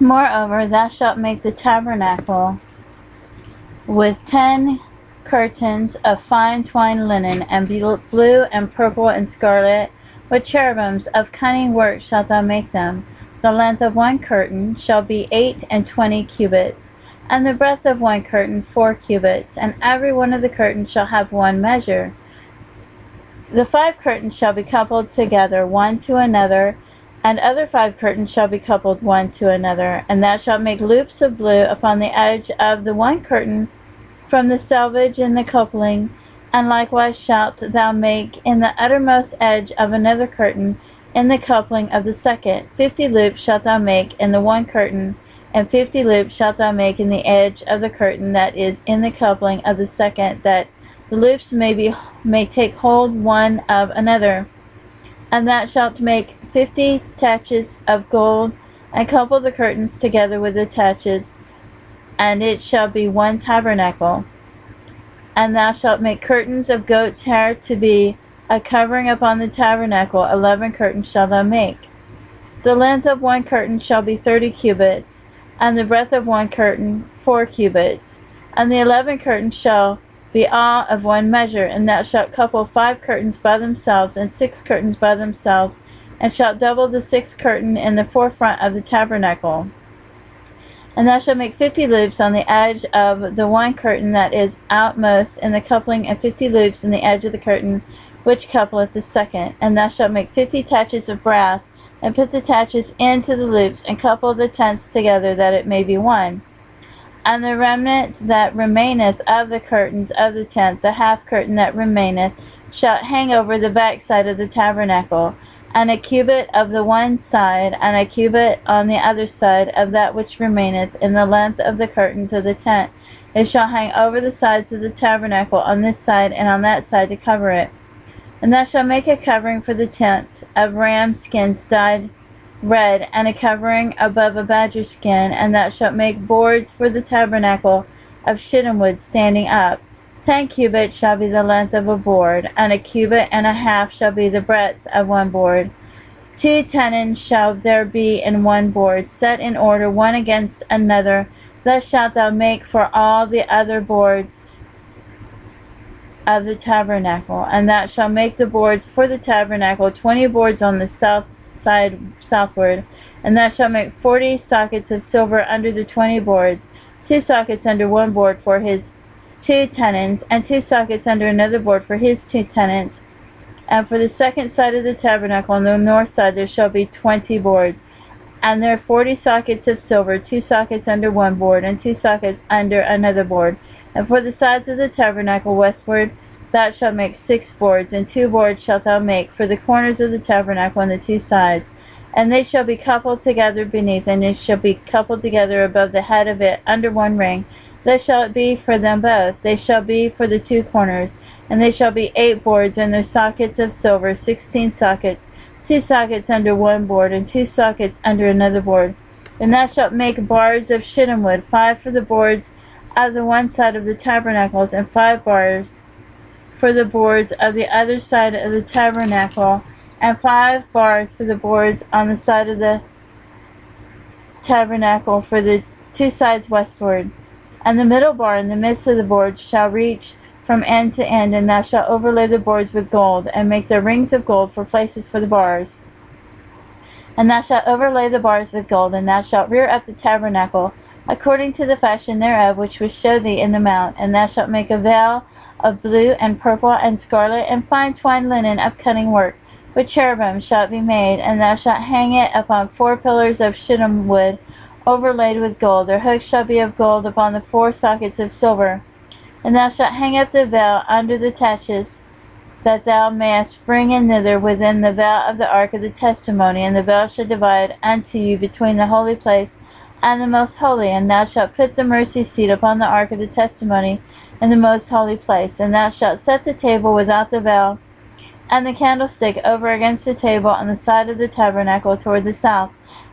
Moreover, thou shalt make the tabernacle with 10 curtains of fine twined linen, and blue and purple and scarlet, with cherubims of cunning work shalt thou make them. The length of one curtain shall be 28 cubits, and the breadth of one curtain 4 cubits, and every one of the curtains shall have one measure. The 5 curtains shall be coupled together one to another, and other 5 curtains shall be coupled one to another. And thou shalt make loops of blue upon the edge of the one curtain from the selvage in the coupling, and likewise shalt thou make in the uttermost edge of another curtain in the coupling of the second. 50 loops shalt thou make in the one curtain, and 50 loops shalt thou make in the edge of the curtain that is in the coupling of the second, that the loops may take hold one of another. And thou shalt make 50 taches of gold, and couple the curtains together with the taches, and it shall be one tabernacle. And thou shalt make curtains of goat's hair to be a covering upon the tabernacle. 11 curtains shalt thou make. The length of one curtain shall be 30 cubits, and the breadth of one curtain 4 cubits. And the 11 curtains shall be all of one measure. And thou shalt couple 5 curtains by themselves, and 6 curtains by themselves, and shalt double the 6th curtain in the forefront of the tabernacle. And thou shalt make 50 loops on the edge of the one curtain that is outmost in the coupling, and 50 loops in the edge of the curtain which coupleth the second. And thou shalt make 50 taches of brass, and put the taches into the loops, and couple the tents together, that it may be one. And the remnant that remaineth of the curtains of the tent, the half curtain that remaineth, shalt hang over the backside of the tabernacle, and a cubit of the one side, and a cubit on the other side of that which remaineth in the length of the curtains of the tent. It shall hang over the sides of the tabernacle on this side and on that side to cover it. And thou shalt make a covering for the tent of ram skins dyed red, and a covering above a badger skin. And thou shalt make boards for the tabernacle of shittim wood standing up. 10 cubits shall be the length of a board, and a cubit and a half shall be the breadth of one board. 2 tenons shall there be in one board, set in order one against another. Thus shalt thou make for all the other boards of the tabernacle. And thou shalt make the boards for the tabernacle 20 boards on the south side southward. And thou shalt make 40 sockets of silver under the 20 boards, 2 sockets under one board for his 2 tenons, and 2 sockets under another board for his 2 tenons. And for the second side of the tabernacle on the north side there shall be 20 boards, and there are 40 sockets of silver, 2 sockets under one board, and 2 sockets under another board. And for the sides of the tabernacle westward thou shalt make 6 boards, and 2 boards shalt thou make for the corners of the tabernacle on the 2 sides. And they shall be coupled together beneath, and it shall be coupled together above the head of it under one ring. Thus shall it be for them both. They shall be for the 2 corners, and they shall be 8 boards, and their sockets of silver, 16 sockets, 2 sockets under one board, and 2 sockets under another board. And thou shalt make bars of shittim wood, 5 for the boards of the one side of the tabernacles, and 5 bars for the boards of the other side of the tabernacle, and 5 bars for the boards on the side of the tabernacle for the 2 sides westward. And the middle bar in the midst of the boards shall reach from end to end, and thou shalt overlay the boards with gold, and make their rings of gold for places for the bars. And thou shalt overlay the bars with gold, and thou shalt rear up the tabernacle according to the fashion thereof, which was showed thee in the mount. And thou shalt make a veil of blue and purple and scarlet and fine twined linen of cunning work. With cherubim shall it be made, and thou shalt hang it upon 4 pillars of shittim wood, overlaid with gold. Their hooks shall be of gold upon the 4 sockets of silver. And thou shalt hang up the veil under the taches, that thou mayest bring in thither within the veil of the ark of the testimony. And the veil shall divide unto you between the holy place and the most holy. And thou shalt put the mercy seat upon the ark of the testimony in the most holy place. And thou shalt set the table without the veil, and the candlestick over against the table on the side of the tabernacle toward the south.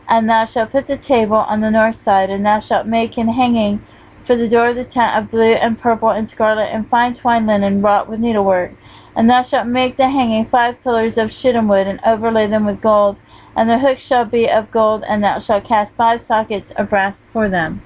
And thou shalt put the table on the north side. And thou shalt make an hanging for the door of the tent of blue and purple and scarlet and fine twined linen wrought with needlework. And thou shalt make the hanging 5 pillars of shittim wood, and overlay them with gold. And the hooks shall be of gold, and thou shalt cast 5 sockets of brass for them.